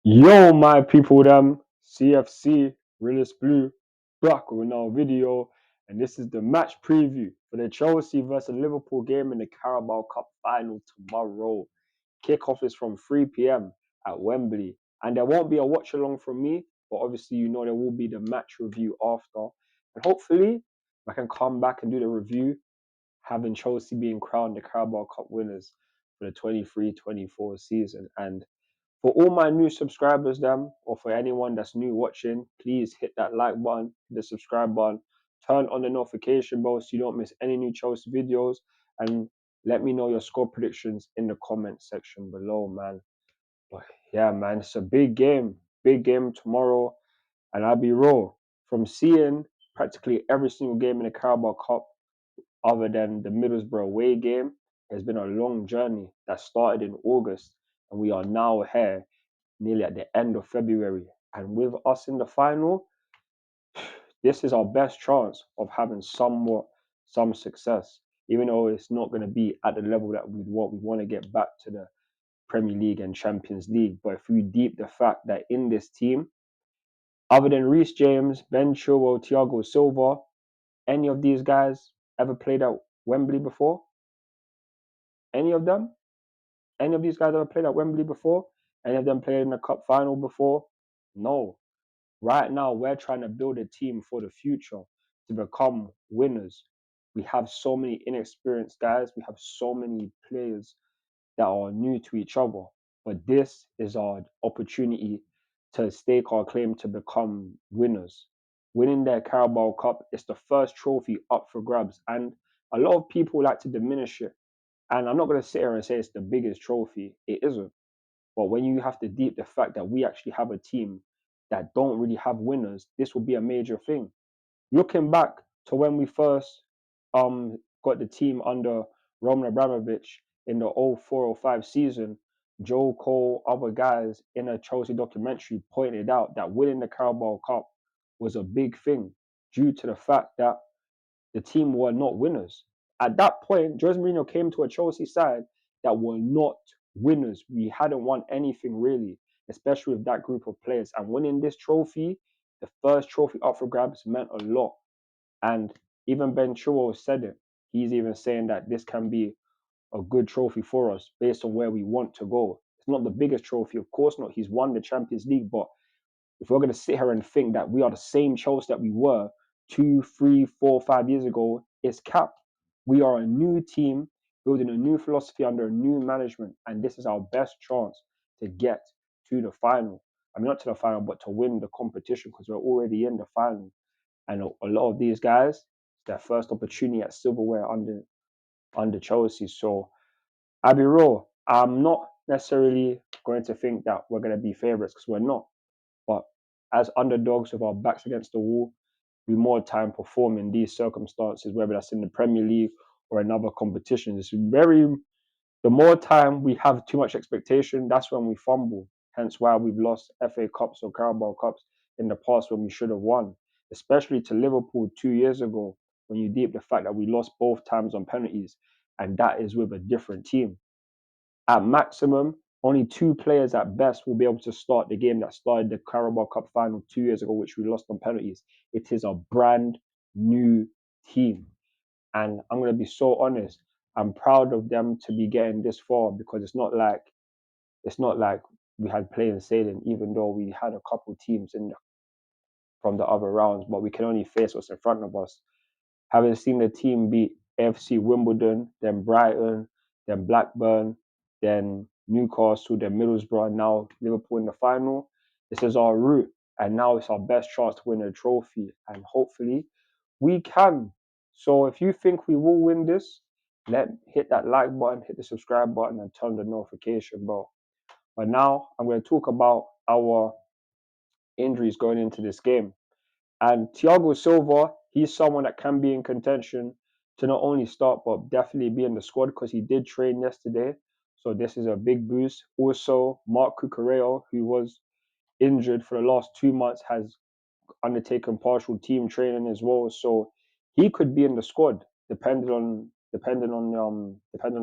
Yo, my people, them CFC Realist Blue back with another video, and this is the match preview for the Chelsea versus Liverpool game in the Carabao Cup final tomorrow. Kickoff is from 3 p.m. at Wembley, and there won't be a watch along from me, but obviously there will be the match review after, and hopefully I can come back and do the review, having Chelsea being crowned the Carabao Cup winners for the 23-24 season. And for all my new subscribers, or for anyone that's new watching, please hit that like button, the subscribe button, turn on the notification bell so you don't miss any new Chelsea videos, and let me know your score predictions in the comment section below, man. But yeah, man, it's a big game tomorrow, and I'll be raw. From seeing practically every single game in the Carabao Cup, other than the Middlesbrough away game, it's been a long journey that started in August, and we are now here nearly at the end of February. And with us in the final, this is our best chance of having some success, even though it's not going to be at the level that we want. We want to get back to the Premier League and Champions League. But if we deep the fact that in this team, other than Reece James, Ben Chilwell, Thiago Silva, any of these guys ever played at Wembley before? Any of them? Any of these guys ever played at Wembley before? Any of them played in a cup final before? No. Right now, we're trying to build a team for the future to become winners. We have so many inexperienced guys. We have so many players that are new to each other. But this is our opportunity to stake our claim to become winners. Winning their Carabao Cup is the first trophy up for grabs. And a lot of people like to diminish it. And I'm not going to sit here and say it's the biggest trophy. It isn't. But when you have to deep the fact that we actually have a team that don't really have winners, this will be a major thing. Looking back to when we first got the team under Roman Abramovich in the 04-05 season, Joe Cole, other guys in a Chelsea documentary pointed out that winning the Carabao Cup was a big thing due to the fact that the team were not winners. At that point, Jose Mourinho came to a Chelsea side that were not winners. We hadn't won anything really, especially with that group of players. And winning this trophy, the first trophy up for grabs, meant a lot. And even Ben Chilwell said it. He's even saying that this can be a good trophy for us based on where we want to go. It's not the biggest trophy, of course not. He's won the Champions League, but if we're going to sit here and think that we are the same Chelsea that we were 2, 3, 4, 5 years ago, it's cap. We are a new team building a new philosophy under a new management, and this is our best chance to get to the final. I mean, not to the final, but to win the competition because we're already in the final. And a lot of these guys, it's their first opportunity at silverware under Chelsea. So I'll be real. I'm not necessarily going to think that we're going to be favourites because we're not. But as underdogs with our backs against the wall, we more time perform in these circumstances, whether that's in the Premier League or another competition. The more time we have too much expectation, that's when we fumble. Hence why we've lost FA Cups or Carabao Cups in the past when we should have won, especially to Liverpool 2 years ago, when you deep the fact that we lost both times on penalties, and that is with a different team. At maximum, only two players at best will be able to start the game that started the Carabao Cup final 2 years ago, which we lost on penalties. It is a brand new team. And I'm going to be so honest. I'm proud of them to be getting this far because it's not like we had plain sailing, even though we had a couple teams from the other rounds, but we can only face what's in front of us. Having seen the team beat AFC Wimbledon, then Brighton, then Blackburn, then Newcastle, then Middlesbrough, and now Liverpool in the final, this is our route. And now it's our best chance to win a trophy. And hopefully we can. So if you think we will win this, hit that like button, hit the subscribe button, and turn the notification bell. But now I'm going to talk about our injuries going into this game. And Thiago Silva, he's someone that can be in contention to not only start, but definitely be in the squad because he did train yesterday. So this is a big boost. Also, Marc Cucurella, who was injured for the last 2 months, has undertaken partial team training as well. So he could be in the squad, depending on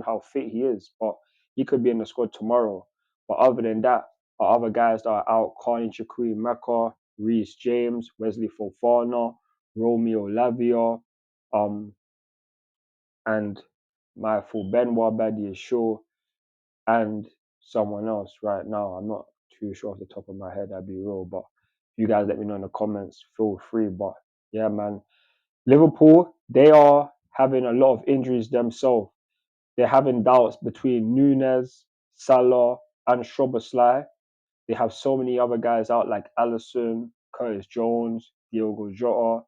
how fit he is. But he could be in the squad tomorrow. But other than that, Our other guys that are out: Carney Chikui Mecca, Reece James, Wesley Fofana, Romeo Lavia, and my full Benoit Badier Shaw, and someone else right now. I'm not too sure off the top of my head, I'd be real, but if you guys let me know in the comments, feel free. But yeah, man, Liverpool, they are having a lot of injuries themselves. They're having doubts between Nunes, Salah, and Szoboszlai. They have so many other guys out like Alisson, Curtis Jones, Diogo Jota.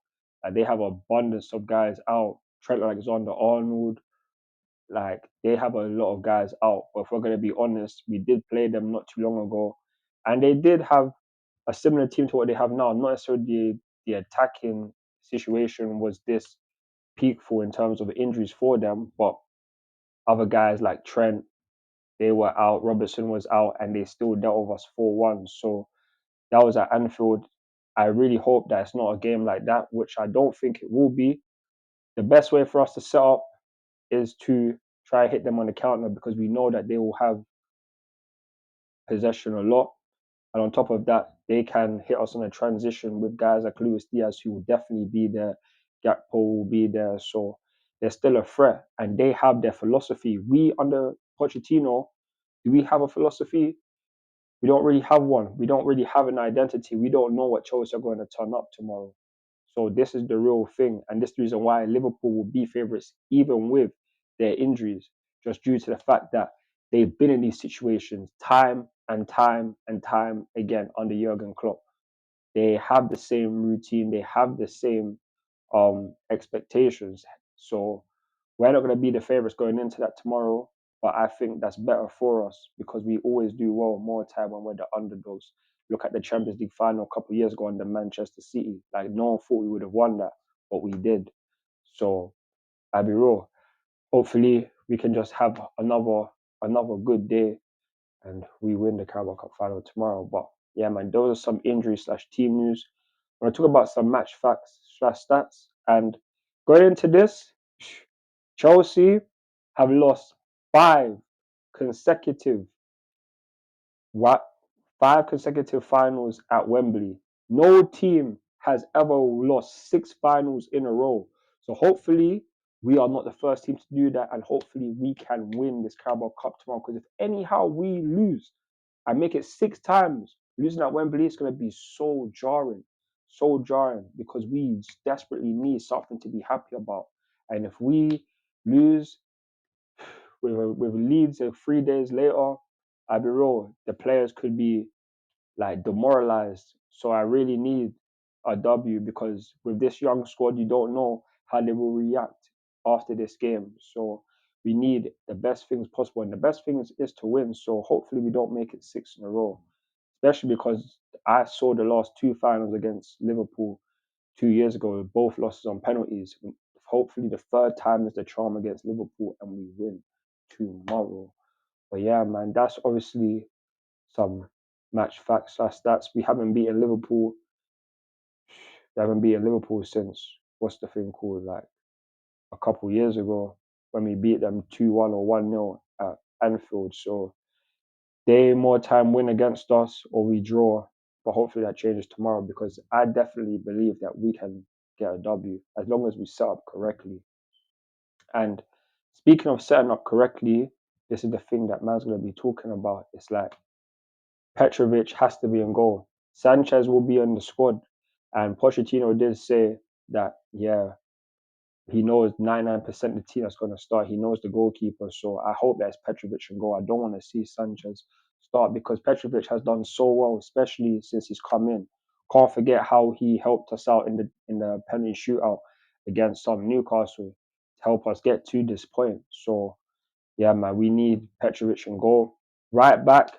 They have abundance of guys out. Trent Alexander-Arnold. Like, they have a lot of guys out. But if we're going to be honest, we did play them not too long ago. And they did have a similar team to what they have now. Not necessarily the attacking situation was this peakful in terms of injuries for them, but other guys like Trent, they were out, Robertson was out, and they still dealt with us 4-1. So that was at Anfield. I really hope that it's not a game like that, which I don't think it will be. The best way for us to set up is to try and hit them on the counter, because we know that they will have possession a lot. And on top of that, they can hit us on a transition with guys like Luis Diaz, who will definitely be there. Gakpo will be there. So they're still a threat, and they have their philosophy. We, under Pochettino, do we have a philosophy? We don't really have one. We don't really have an identity. We don't know what Chelsea are going to turn up tomorrow. So this is the real thing. And this is the reason why Liverpool will be favourites, even with their injuries, just due to the fact that they've been in these situations time and time and time again under Jurgen Klopp. They have the same routine. They have the same expectations. So we're not going to be the favourites going into that tomorrow. But I think that's better for us, because we always do well more time when we're the underdogs. Look at the Champions League final a couple of years ago under Manchester City. Like, no one thought we would have won that, but we did. So I'll be real. Hopefully we can just have another good day and we win the Carabao Cup final tomorrow. But yeah, man, those are some injury/team news. I want to talk about some match facts/stats. And going into this, Chelsea have lost five consecutive what 5 consecutive finals at Wembley. No team has ever lost 6 finals in a row. So hopefully we are not the first team to do that, and hopefully we can win this Carabao Cup tomorrow. Because if anyhow we lose and make it 6 times, losing at Wembley is going to be so jarring, because we desperately need something to be happy about. And if we lose with Leeds 3 days later, I'll be real, the players could be like demoralized. So I really need a W, because with this young squad, you don't know how they will react after this game. So we need the best things possible, and the best thing is to win. So hopefully we don't make it 6 in a row, especially because I saw the last 2 finals against Liverpool 2 years ago, both losses on penalties. Hopefully the third time is the charm against Liverpool and we win tomorrow. But yeah, man, that's obviously some match facts/stats. We haven't beaten Liverpool. We haven't beaten Liverpool since, what's the thing called, like a couple years ago, when we beat them 2-1 or 1-0 at Anfield. So they more time win against us or we draw. But hopefully that changes tomorrow, because I definitely believe that we can get a W as long as we set up correctly. And speaking of setting up correctly, this is the thing that man's going to be talking about. It's like Petrovic has to be in goal. Sanchez will be on the squad. And Pochettino did say that, yeah, he knows 99% of the team that's going to start. He knows the goalkeeper. So I hope that it's Petrovic in goal. I don't want to see Sanchez start, because Petrovic has done so well, especially since he's come in. Can't forget how he helped us out in the penalty shootout against Newcastle to help us get to this point. So yeah, man, we need Petrovic in goal. Right back,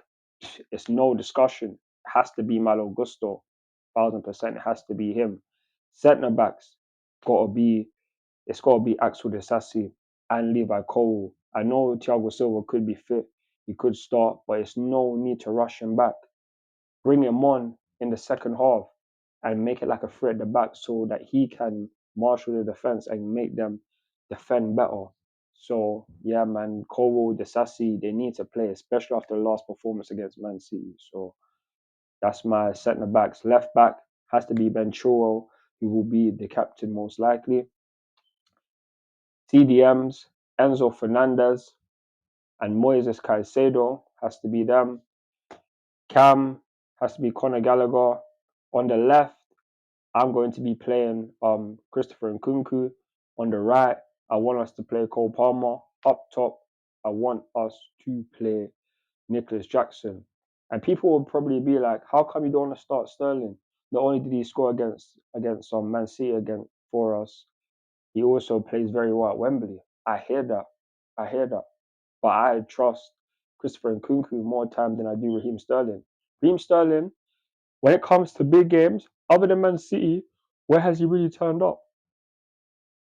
it's no discussion. It has to be Malo Gusto. 1000%, it has to be him. Centre backs, it's got to be Axel Disasi and Levi Cole. I know Thiago Silva could be fit. He could start, but it's no need to rush him back. Bring him on in the second half and make it like a threat at the back, so that he can marshal the defense and make them defend better. So yeah, man, Cole, Disasi, they need to play, especially after the last performance against Man City. So That's my centre backs. Left back has to be Ben Chilwell, who will be the captain most likely. CDMs, Enzo Fernandez and Moises Caicedo has to be them. Cam has to be Conor Gallagher. On the left, I'm going to be playing Christopher Nkunku. On the right, I want us to play Cole Palmer. Up top, I want us to play Nicholas Jackson. And people will probably be like, how come you don't want to start Sterling? Not only did he score against Man City for us, he also plays very well at Wembley. I hear that. But I trust Christopher Nkunku more time than I do Raheem Sterling. Raheem Sterling, when it comes to big games, other than Man City, where has he really turned up?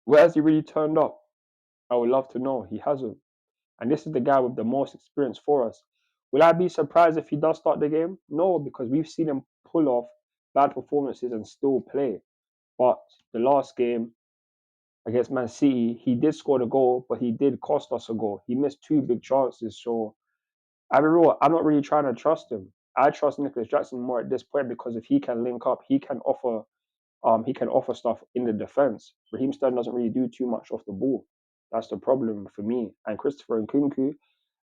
Where has he really turned up? I would love to know. He hasn't. And this is the guy with the most experience for us. Will I be surprised if he does start the game? No, because we've seen him pull off bad performances and still play. But the last game against Man City, he did score the goal, but he did cost us a goal. He missed 2 big chances. So I'm not really trying to trust him. I trust Nicholas Jackson more at this point because if he can link up, he can offer stuff in the defense. Raheem Sterling doesn't really do too much off the ball. That's the problem for me. And Christopher Nkunku,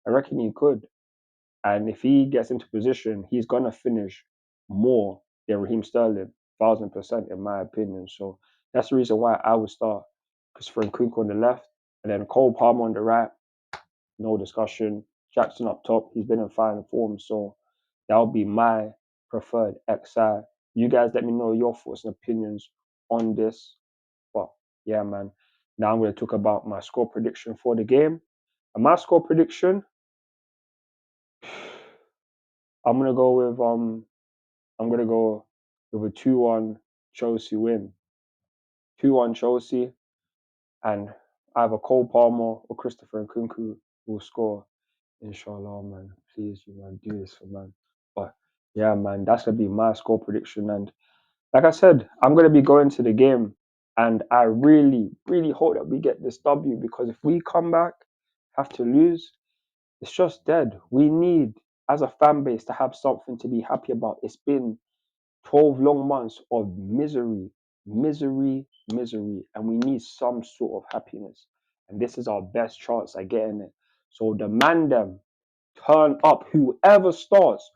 I reckon he could. And if he gets into position, he's gonna finish more than Raheem Sterling, 1000% in my opinion. So that's the reason why I would start Christopher Nkunku on the left and then Cole Palmer on the right. No discussion. Jackson up top. He's been in fine form, so that would be my preferred XI. You guys let me know your thoughts and opinions on this. But yeah, man. Now I'm going to talk about my score prediction for the game. And my score prediction, I'm gonna go with a 2-1 Chelsea win. 2-1 Chelsea, and either Cole Palmer or Christopher Nkunku will score. Inshallah, man. Please, you man, do this for man. But yeah, man, that's gonna be my score prediction. And like I said, I'm gonna be going to the game, and I really, really hope that we get this W because if we come back, have to lose, it's just dead. We need, as a fan base, to have something to be happy about. It's been 12 long months of misery, misery, and we need some sort of happiness. And this is our best chance at getting it. So demand them, turn up. Whoever starts,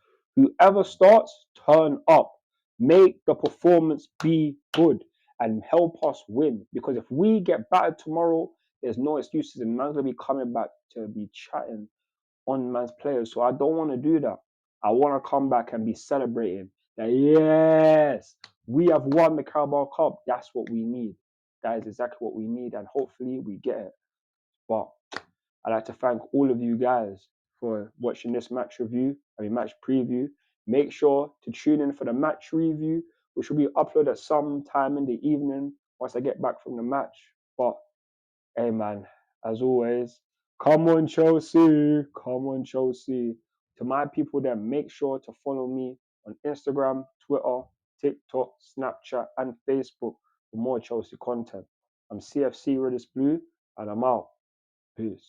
turn up. Make the performance be good and help us win. Because if we get battered tomorrow, there's no excuses, and man's gonna be coming back to be chatting on man's players. So I don't want to do that. I want to come back and be celebrating that, yes, we have won the Carabao Cup. That's what we need. That is exactly what we need. And hopefully we get it. But I'd like to thank all of you guys for watching this match preview. Make sure to tune in for the match review, which will be uploaded sometime in the evening once I get back from the match. But hey, man, as always, come on, Chelsea. Come on, Chelsea. To my people there, make sure to follow me on Instagram, Twitter, TikTok, Snapchat, and Facebook for more Chelsea content. I'm CFC Redis Blue, and I'm out. Peace.